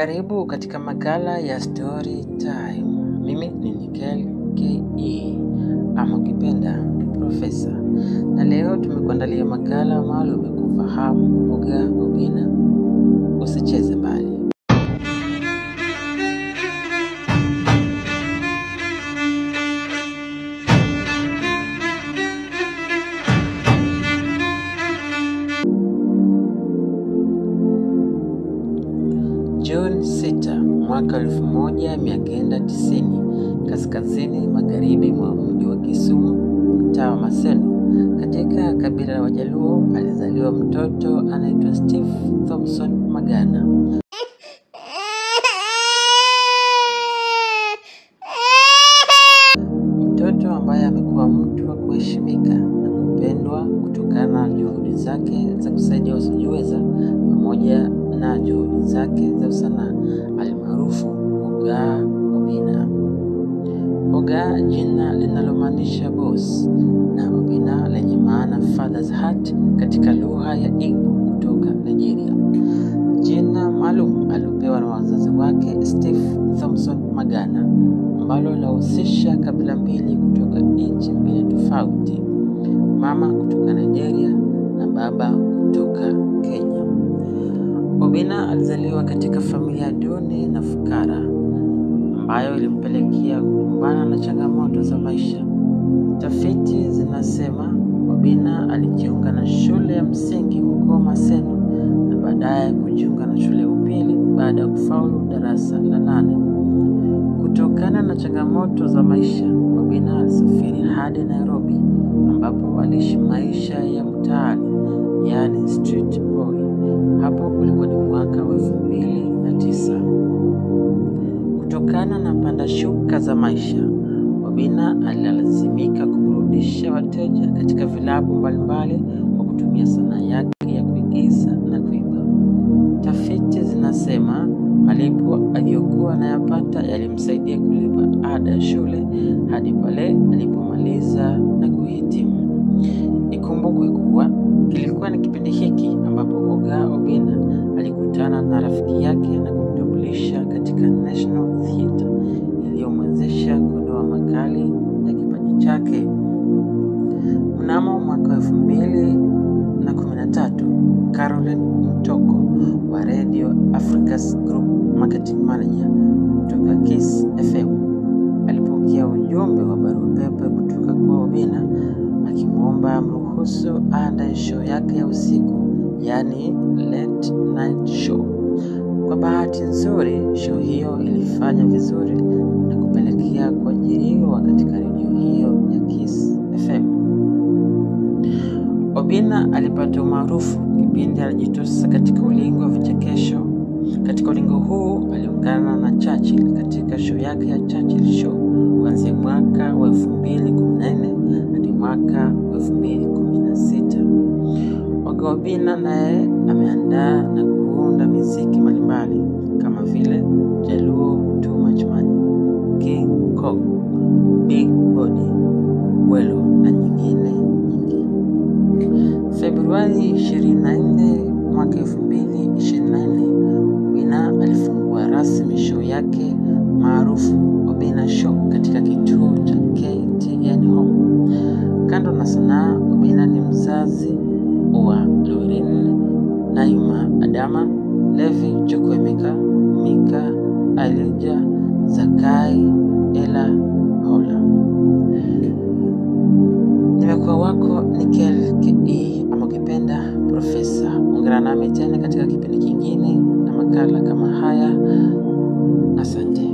Karibu katika makala ya Story Time. Mimi ni Nikel KE ama ukipenda Profesa. Na leo tumekuandalia makala maalum ya kufahamu Oga Obinna. Usicheze mbali. June 6 mwaka 1990, kaskazini magharibi mwa mji wa Kisumu, mtaa wa Maseno, katika kabila la Wajaluo, alizaliwa mtoto anaitwa Steve Thompson Magana. Mtoto ambaye amekuwa mtu wa kuheshimika na kupendwa kutokana na juhudi zake za kusaidia wasiojiweza pamoja na juhudi zake za usanaa, alimaarufu Oga Obinna. Oga, jina linalomaanisha boss, na Obinna lenye maana father's heart katika lugha ya Igbo kutoka Nigeria. Jina maalum aliopewa na wazazi wake Steve Thompson Magana, ambalo lahusisha kabila mbili kutoka nchi mbili tofauti, mama kutoka Nigeria na baba kutoka Kenya. Obinna alizaliwa katika familia duni na fukara, ambayo ilimpelekea kukumbana na changamoto za maisha. Tafiti zinasema Obinna alijiunga na shule ya msingi huko Maseno na baadaye kujiunga na shule ya upili baada ya kufaulu darasa la 8. Kutokana na changamoto za maisha, Obinna alisafiri hadi Nairobi, ambapo aliishi maisha ya mtaani, yani street boy. Hapo kulikuwa ni mwaka wa 2009. Kutokana na panda shuka za maisha, Obinna alilazimika kuburudisha wateja katika vilabu mbalimbali kwa kutumia sanaa yake ya kuigiza na kuimba. Tafiti zinasema malipo aliyokuwa anayapata yalimsaidia kulipa ada ya shule hadi pale alipomaliza na kuhitimu. Ikumbukwe kuwa kilikuwa ni kipindi hiki ambapo Oga Obinna alikutana na rafiki yake na kumtambulisha katika National Theatre, iliyomwezesha kuondoa makali ya kipaji chake. Mnamo mwaka 2013, Caroline Mtoko wa Radio Africa's Group Marketing Manager kutoka Kiss FM alipokea ujumbe wa barua pepe kutoka kwa Obinna akimwomba amruhusu aandae show yake ya usiku, yani late night show. Kwa bahati nzuri, show hiyo ilifanya vizuri na kupelekea kuajiriwa katika redio hiyo ya Kiss FM. Obinna alipata umaarufu kipindi alijitosa katika ulingo wa vichekesho. Katika ulingo huu aliungana na Churchill katika show yake ya Churchill Show kuanzia mwaka wa 2014 hadi mwaka wa 2016. Oga Obinna naye ameandaa na kuunda muziki mbalimbali kama vile Jaluo Too Much Money, King Kong, Big Body, Welo na nyingine nyingi. Februari 24 mwaka 2024, Obinna alifungua rasmi show yake maarufu Obinna Show katika kituo cha KTN Home. Kando na sanaa, Obinna ni mzazi wa Lauren, Naima Adama, Levi Chukwemeka, Mika, Elijah, Zakai, Ella Hola. Nimekuwa wako Nikel KE ama ukipenda Profesa. Ungana nami tena katika kipindi kingine na makala kama haya. Asante.